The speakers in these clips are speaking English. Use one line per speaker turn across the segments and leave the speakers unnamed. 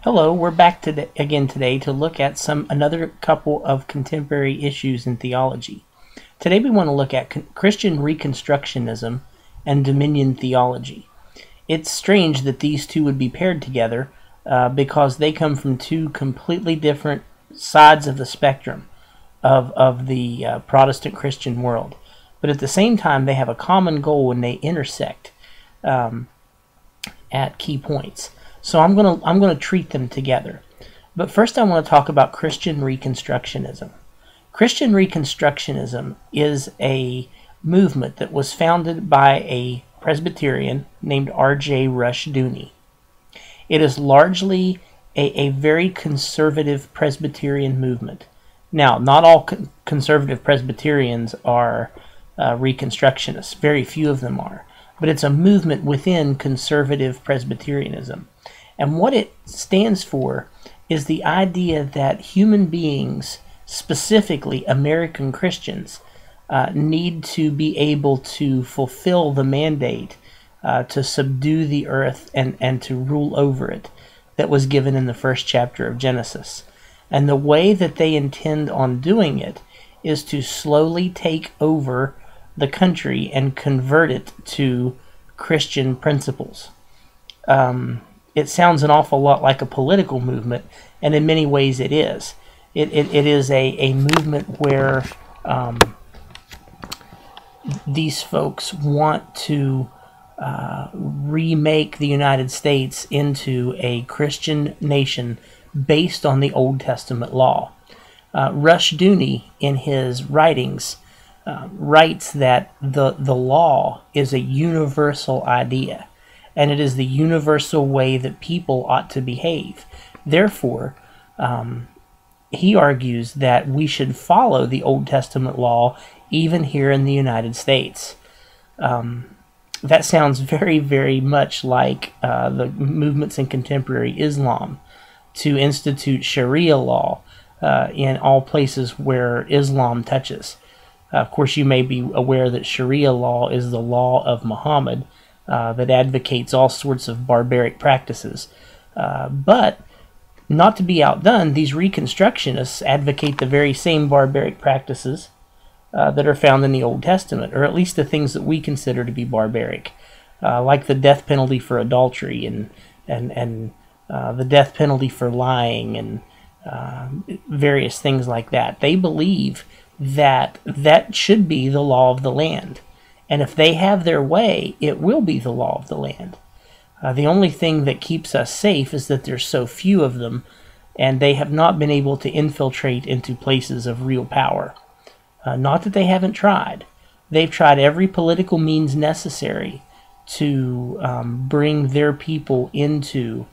Hello, we're back again today to look at another couple of contemporary issues in theology. Today we want to look at Christian Reconstructionism and Dominion theology. It's strange that these two would be paired together because they come from two completely different sides of the spectrum of the Protestant Christian world. But at the same time, they have a common goal when they intersect at key points. So I'm gonna treat them together. But first I want to talk about Christian Reconstructionism. Christian Reconstructionism is a movement that was founded by a Presbyterian named R.J. Rushdoony. It is largely a very conservative Presbyterian movement. Now, not all conservative Presbyterians are Reconstructionists. Very few of them are. But it's a movement within conservative Presbyterianism. And what it stands for is the idea that human beings, specifically American Christians, need to be able to fulfill the mandate to subdue the earth and to rule over it that was given in the first chapter of Genesis. And the way that they intend on doing it is to slowly take over the country and convert it to Christian principles. It sounds an awful lot like a political movement, and in many ways it is. It is a movement where these folks want to remake the United States into a Christian nation based on the Old Testament law. Rushdoony, in his writings, writes that the law is a universal idea, and it is the universal way that people ought to behave. Therefore, he argues that we should follow the Old Testament law even here in the United States. That sounds very, very much like the movements in contemporary Islam to institute Sharia law in all places where Islam touches. Of course, you may be aware that Sharia law is the law of Muhammad that advocates all sorts of barbaric practices. But, not to be outdone, these Reconstructionists advocate the very same barbaric practices that are found in the Old Testament, or at least the things that we consider to be barbaric, like the death penalty for adultery and the death penalty for lying and various things like that. They believe that should be the law of the land. And if they have their way, it will be the law of the land. The only thing that keeps us safe is that there's so few of them, and they have not been able to infiltrate into places of real power. Not that they haven't tried. They've tried every political means necessary to bring their people into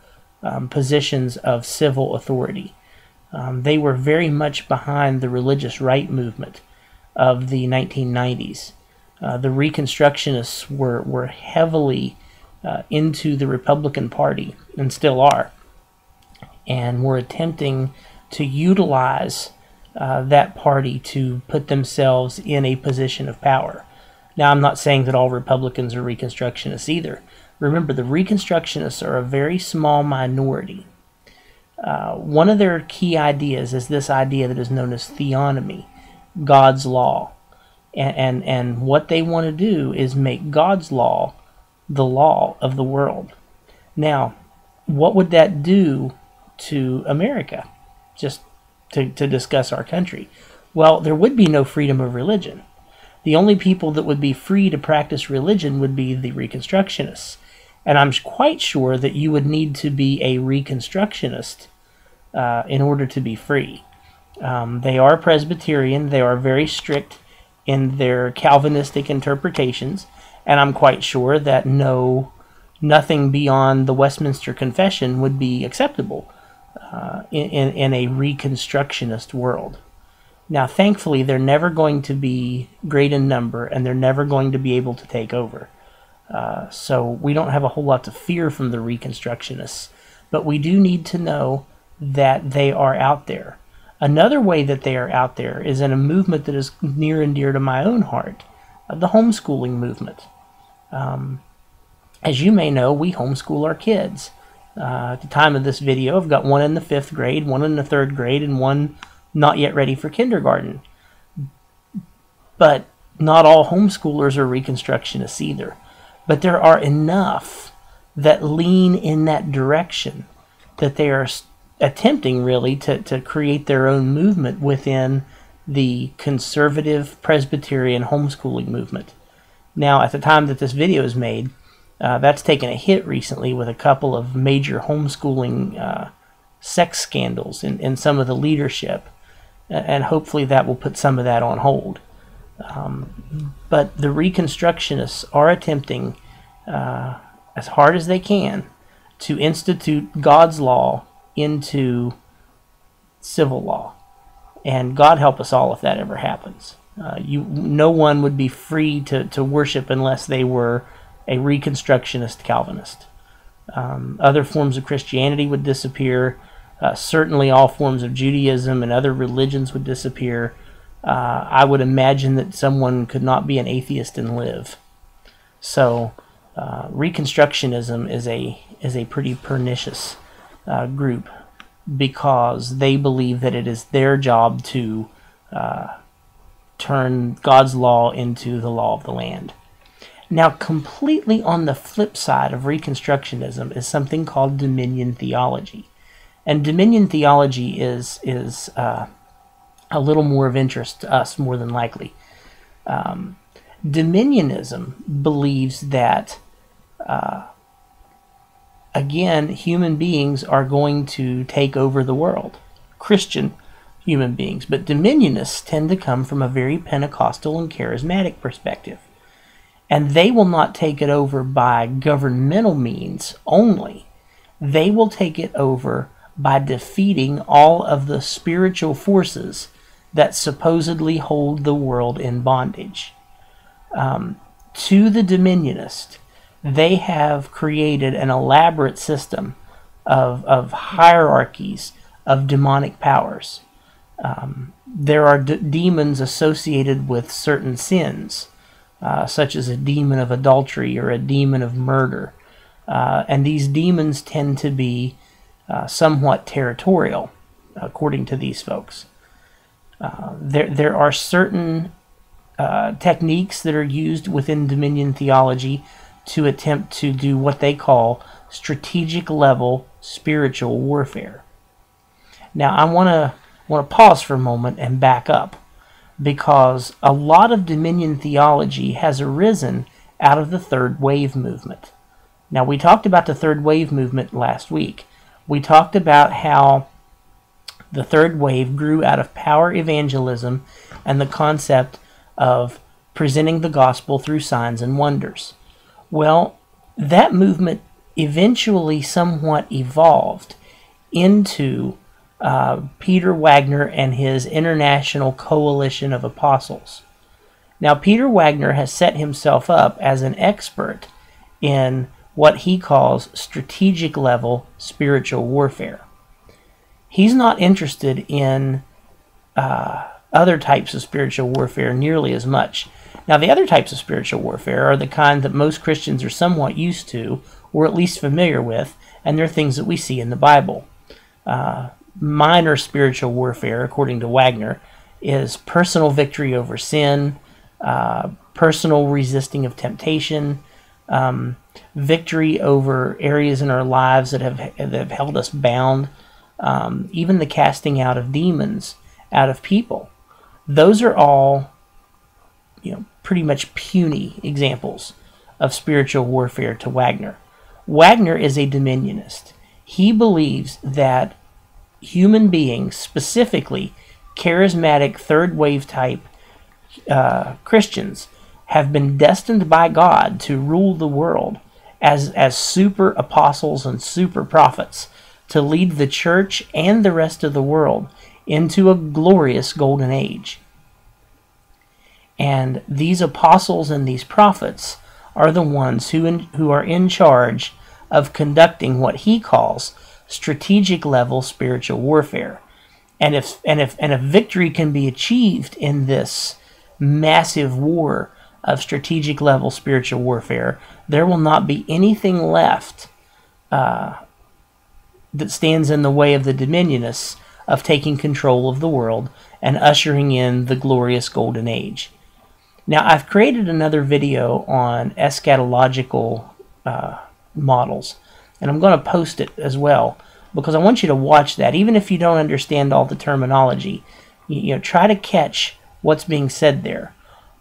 positions of civil authority. They were very much behind the religious right movement of the 1990s. The Reconstructionists were heavily into the Republican Party, and still are, and were attempting to utilize that party to put themselves in a position of power. Now, I'm not saying that all Republicans are Reconstructionists either. Remember, the Reconstructionists are a very small minority. One of their key ideas is this idea that is known as theonomy, God's law. And what they want to do is make God's law the law of the world. Now, what would that do to America? Just to discuss our country. Well, there would be no freedom of religion. The only people that would be free to practice religion would be the Reconstructionists. And I'm quite sure that you would need to be a Reconstructionist in order to be free. They are Presbyterian. They are very strict in their Calvinistic interpretations, and I'm quite sure that nothing beyond the Westminster Confession would be acceptable in a Reconstructionist world. Now, thankfully, they're never going to be great in number, and they're never going to be able to take over. So we don't have a whole lot to fear from the Reconstructionists, but we do need to know that they are out there. Another way that they are out there is in a movement that is near and dear to my own heart, the homeschooling movement. As you may know, we homeschool our kids. At the time of this video, I've got one in the 5th grade, one in the 3rd grade, and one not yet ready for kindergarten. But not all homeschoolers are Reconstructionists either. But there are enough that lean in that direction that they are attempting really to create their own movement within the conservative Presbyterian homeschooling movement. Now, at the time that this video is made, that's taken a hit recently with a couple of major homeschooling sex scandals in some of the leadership, and hopefully that will put some of that on hold. But the Reconstructionists are attempting as hard as they can to institute God's law into civil law. And God help us all if that ever happens. No one would be free to worship unless they were a Reconstructionist Calvinist. Other forms of Christianity would disappear. Certainly all forms of Judaism and other religions would disappear. I would imagine that someone could not be an atheist and live. So Reconstructionism is a pretty pernicious group, because they believe that it is their job to turn God's law into the law of the land. Now, completely on the flip side of Reconstructionism is something called dominion theology. And dominion theology is a little more of interest to us, more than likely. Dominionism believes that again, human beings are going to take over the world. Christian human beings. But dominionists tend to come from a very Pentecostal and charismatic perspective. And they will not take it over by governmental means only. They will take it over by defeating all of the spiritual forces that supposedly hold the world in bondage. To the dominionist, they have created an elaborate system of hierarchies of demonic powers. There are demons associated with certain sins, such as a demon of adultery or a demon of murder. And these demons tend to be somewhat territorial, according to these folks. There are certain techniques that are used within dominion theology to attempt to do what they call strategic level spiritual warfare. Now, I want to pause for a moment and back up, because a lot of dominion theology has arisen out of the third wave movement. Now, we talked about the third wave movement last week. We talked about how the third wave grew out of power evangelism and the concept of presenting the gospel through signs and wonders. Well, that movement eventually somewhat evolved into Peter Wagner and his international coalition of apostles. Now, Peter Wagner has set himself up as an expert in what he calls strategic level spiritual warfare. He's not interested in other types of spiritual warfare nearly as much. Now, the other types of spiritual warfare are the kind that most Christians are somewhat used to, or at least familiar with, and they're things that we see in the Bible. Minor spiritual warfare, according to Wagner, is personal victory over sin, personal resisting of temptation, victory over areas in our lives that have held us bound, even the casting out of demons out of people. Those are all, pretty much puny examples of spiritual warfare to Wagner. Wagner is a dominionist. He believes that human beings, specifically charismatic third wave type Christians, have been destined by God to rule the world as super apostles and super prophets, to lead the church and the rest of the world into a glorious golden age. And these apostles and these prophets are the ones who are in charge of conducting what he calls strategic level spiritual warfare. And if victory can be achieved in this massive war of strategic level spiritual warfare, there will not be anything left that stands in the way of the Dominionists of taking control of the world and ushering in the glorious golden age. Now, I've created another video on eschatological models, and I'm going to post it as well, because I want you to watch that. Even if you don't understand all the terminology, try to catch what's being said there.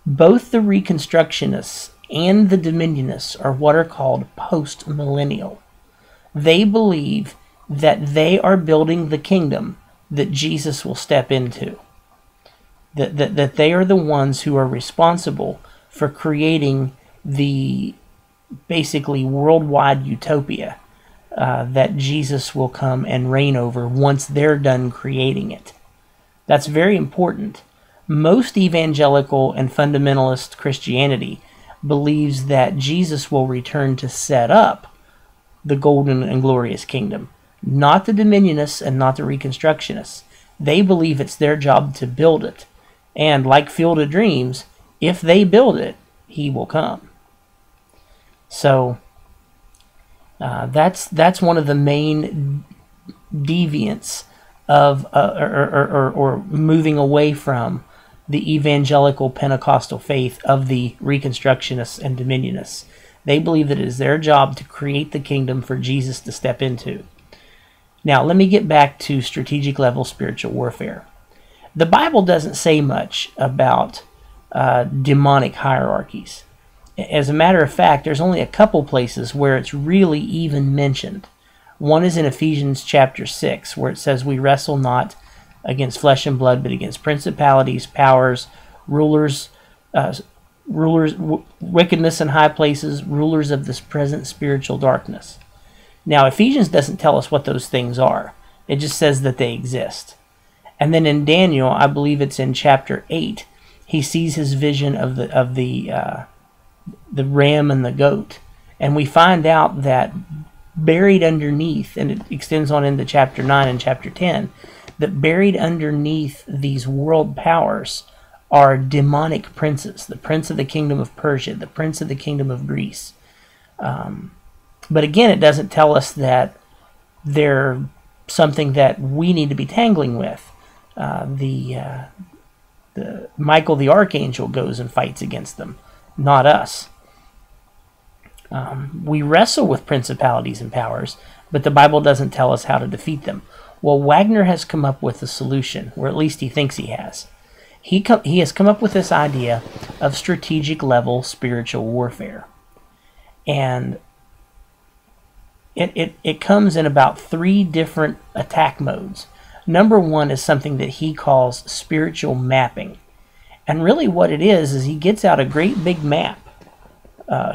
Both the Reconstructionists and the Dominionists are what are called post-millennial. They believe that they are building the kingdom that Jesus will step into. That they are the ones who are responsible for creating the basically worldwide utopia that Jesus will come and reign over once they're done creating it. That's very important. Most evangelical and fundamentalist Christianity believes that Jesus will return to set up the golden and glorious kingdom, not the Dominionists and not the Reconstructionists. They believe it's their job to build it. And like Field of Dreams, if they build it, he will come. So that's one of the main deviants of or moving away from the evangelical Pentecostal faith of the Reconstructionists and Dominionists. They believe that it is their job to create the kingdom for Jesus to step into. Now, let me get back to strategic level spiritual warfare. The Bible doesn't say much about demonic hierarchies. As a matter of fact, there's only a couple places where it's really even mentioned. One is in Ephesians chapter 6, where it says, "We wrestle not against flesh and blood, but against principalities, powers, rulers, wickedness in high places, rulers of this present spiritual darkness." Now, Ephesians doesn't tell us what those things are. It just says that they exist. And then in Daniel, I believe it's in chapter 8, he sees his vision of the ram and the goat. And we find out that buried underneath, and it extends on into chapter 9 and chapter 10, that buried underneath these world powers are demonic princes. The prince of the kingdom of Persia, the prince of the kingdom of Greece. But again, it doesn't tell us that they're something that we need to be tangling with. The Michael the archangel goes and fights against them, not us. We wrestle with principalities and powers, but the Bible doesn't tell us how to defeat them. Well, Wagner has come up with a solution, or at least he thinks he has. He has come up with this idea of strategic level spiritual warfare. And it comes in about 3 different attack modes. Number 1 is something that he calls spiritual mapping. And really what it is he gets out a great big map.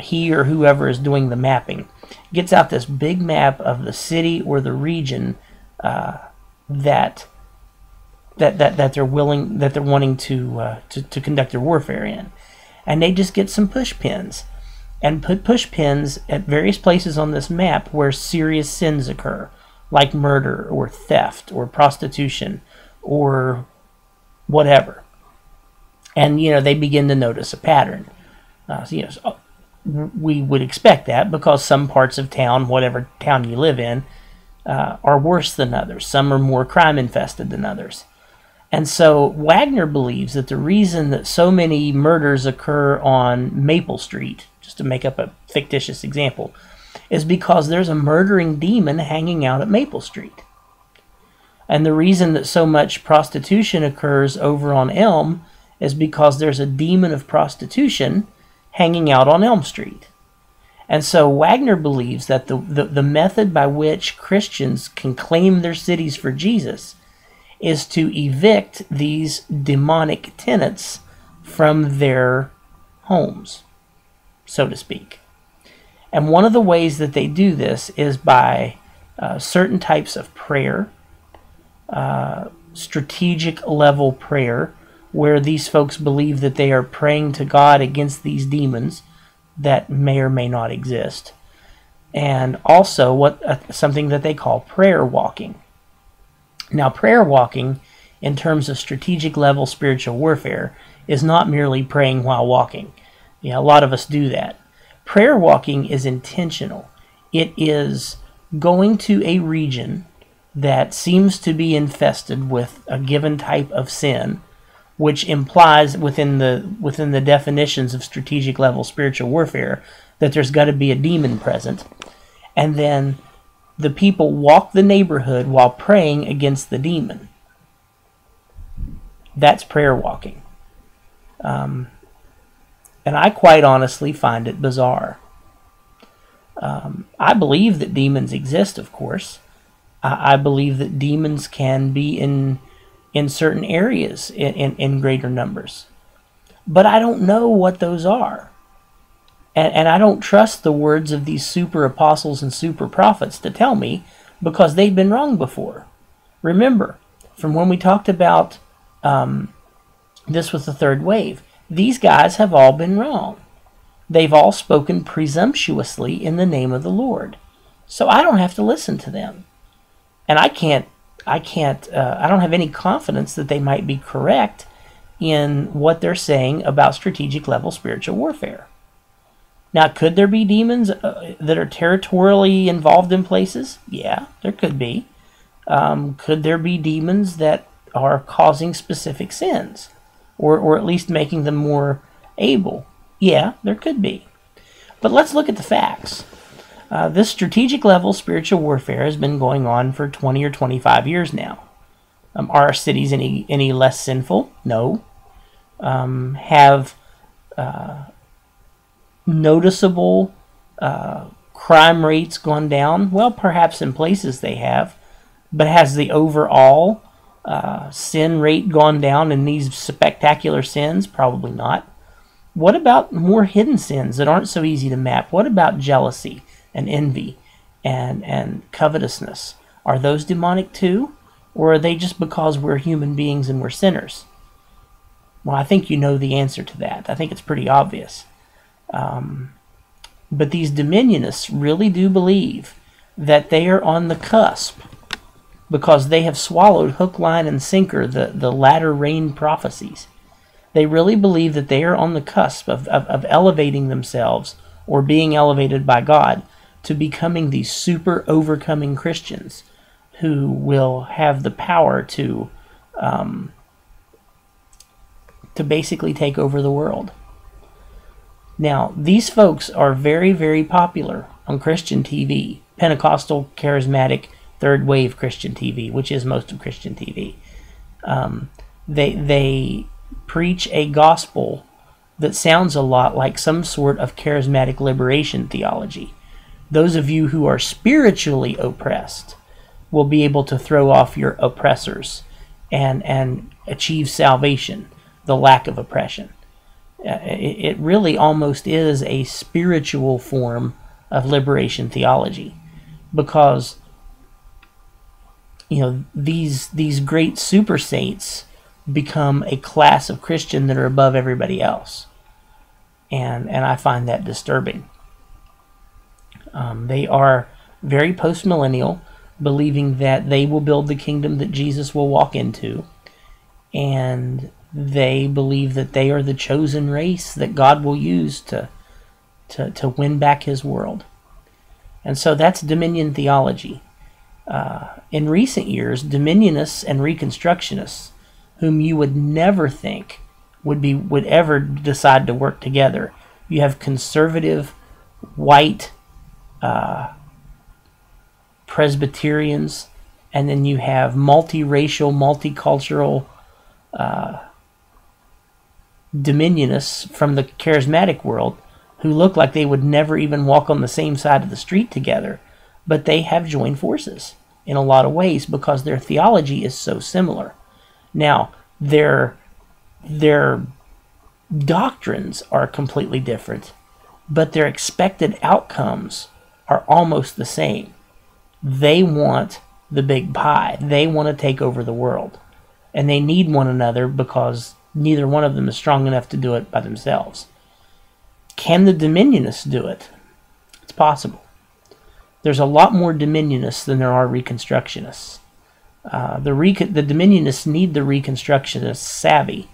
He or whoever is doing the mapping gets out this big map of the city or the region that they're wanting to conduct their warfare in, and they just get some push pins and put push pins at various places on this map where serious sins occur, like murder or theft or prostitution or whatever. And they begin to notice a pattern. We would expect that because some parts of town, whatever town you live in, are worse than others. Some are more crime infested than others. And so Wagner believes that the reason that so many murders occur on Maple Street, just to make up a fictitious example, is because there's a murdering demon hanging out at Maple Street. And the reason that so much prostitution occurs over on Elm is because there's a demon of prostitution hanging out on Elm Street. And so Wagner believes that the method by which Christians can claim their cities for Jesus is to evict these demonic tenants from their homes, so to speak. And one of the ways that they do this is by certain types of prayer, strategic level prayer, where these folks believe that they are praying to God against these demons that may or may not exist. And also something that they call prayer walking. Now, prayer walking, in terms of strategic level spiritual warfare, is not merely praying while walking. A lot of us do that. Prayer walking is intentional. It is going to a region that seems to be infested with a given type of sin, which implies within the definitions of strategic level spiritual warfare that there's got to be a demon present, and then the people walk the neighborhood while praying against the demon. That's prayer walking. And I quite honestly find it bizarre. I believe that demons exist, of course. I believe that demons can be in certain areas in greater numbers. But I don't know what those are. And I don't trust the words of these super apostles and super prophets to tell me, because they've been wrong before. Remember, from when we talked about this with the third wave, these guys have all been wrong. They've all spoken presumptuously in the name of the Lord. So I don't have to listen to them. And I don't have any confidence that they might be correct in what they're saying about strategic level spiritual warfare. Now, could there be demons that are territorially involved in places? Yeah, there could be. Could there be demons that are causing specific sins, or at least making them more able? Yeah, there could be. But let's look at the facts. This strategic level spiritual warfare has been going on for 20 or 25 years now. Are our cities any less sinful? No. Have noticeable crime rates gone down? Well, perhaps in places they have. But has the overall sin rate gone down in these spectacular sins? Probably not. What about more hidden sins that aren't so easy to map? What about jealousy and envy and covetousness? Are those demonic too? Or are they just because we're human beings and we're sinners? Well, I think you know the answer to that. I think it's pretty obvious. But these dominionists really do believe that they are on the cusp, because they have swallowed hook, line, and sinker the latter rain prophecies. They really believe that they are on the cusp of elevating themselves, or being elevated by God, to becoming these super overcoming Christians who will have the power to basically take over the world. Now, these folks are very, very popular on Christian TV, Pentecostal, charismatic, third wave Christian TV, which is most of Christian TV. They preach a gospel that sounds a lot like some sort of charismatic liberation theology. Those of you who are spiritually oppressed will be able to throw off your oppressors and achieve salvation, the lack of oppression. It really almost is a spiritual form of liberation theology, because these great super saints become a class of Christian that are above everybody else, and I find that disturbing. They are very post-millennial, believing that they will build the kingdom that Jesus will walk into, and they believe that they are the chosen race that God will use to win back his world. And so that's dominion theology. In recent years, dominionists and reconstructionists, whom you would never think would ever decide to work together. You have conservative, white Presbyterians, and then you have multiracial, multicultural dominionists from the charismatic world who look like they would never even walk on the same side of the street together, but they have joined forces in a lot of ways because their theology is so similar. Now, their doctrines are completely different, but their expected outcomes are almost the same. They want the big pie. They want to take over the world. And they need one another because neither one of them is strong enough to do it by themselves. Can the dominionists do it? It's possible. There's a lot more dominionists than there are reconstructionists. The dominionists need the reconstructionists' savvy,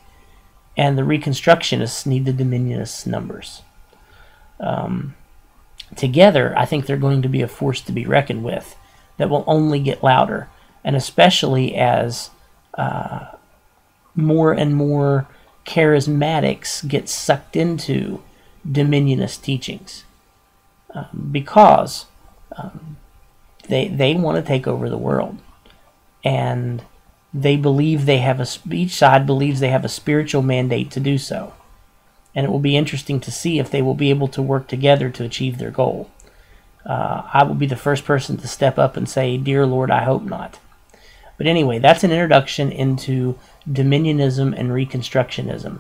and the reconstructionists need the dominionists' numbers. together, I think they're going to be a force to be reckoned with that will only get louder, and especially as more and more charismatics get sucked into dominionist teachings, because they want to take over the world, and they believe they have each side believes they have a spiritual mandate to do so, and it will be interesting to see if they will be able to work together to achieve their goal. I will be the first person to step up and say, "Dear Lord, I hope not." But anyway, that's an introduction into Dominionism and Reconstructionism.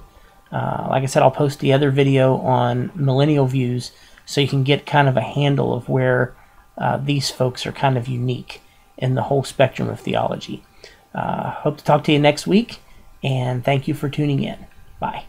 Like I said, I'll post the other video on millennial views so you can get kind of a handle of where these folks are kind of unique in the whole spectrum of theology. Hope to talk to you next week, and thank you for tuning in. Bye.